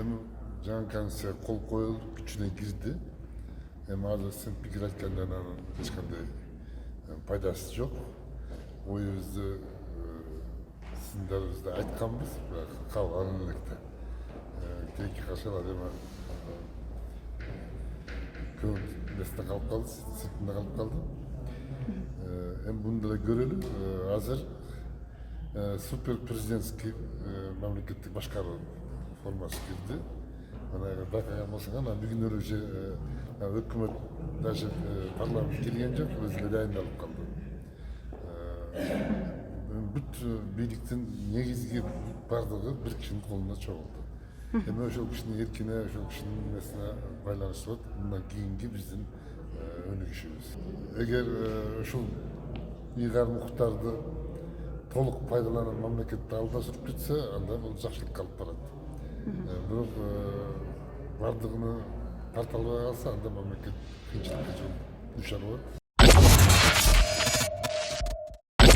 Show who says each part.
Speaker 1: эми жаңы конституция кол коюлуп күчүнө кирди. Эми азыр сен пикир айткандан анын эч кандай пайдасы жок. Оюбузду сиздин дарыбызда айтканбыз, бирок калган электе. Кийинки кашалар эми көп нерсе калып калды, сыртында калып калды. Эми буну деле көрөлү. Азыр супер президентский мамлекеттик башкаруу формасы кирди. Ана байкаган болсоң, ана бүгүндөр уже өкмөт даже парламент келген жок, өзүнө дайындалып калды. Бүт бийликтин негизги бардыгы бир кишинин колунда чогулду. Эми ошол кишинин эркине, ошол кишинин несине байланыштуу болот. Мындан кийинки биздин өнүгүшүбүз. Эгер ушул ыйгарым укуктарды толук пайдаланып мамлекетти алда сүрүп кетсе, анда бул жакшылыкка алып барат. Бирок бардыгыны тарталбай калса, анда мамлекет кыйынчылыкка душар болот.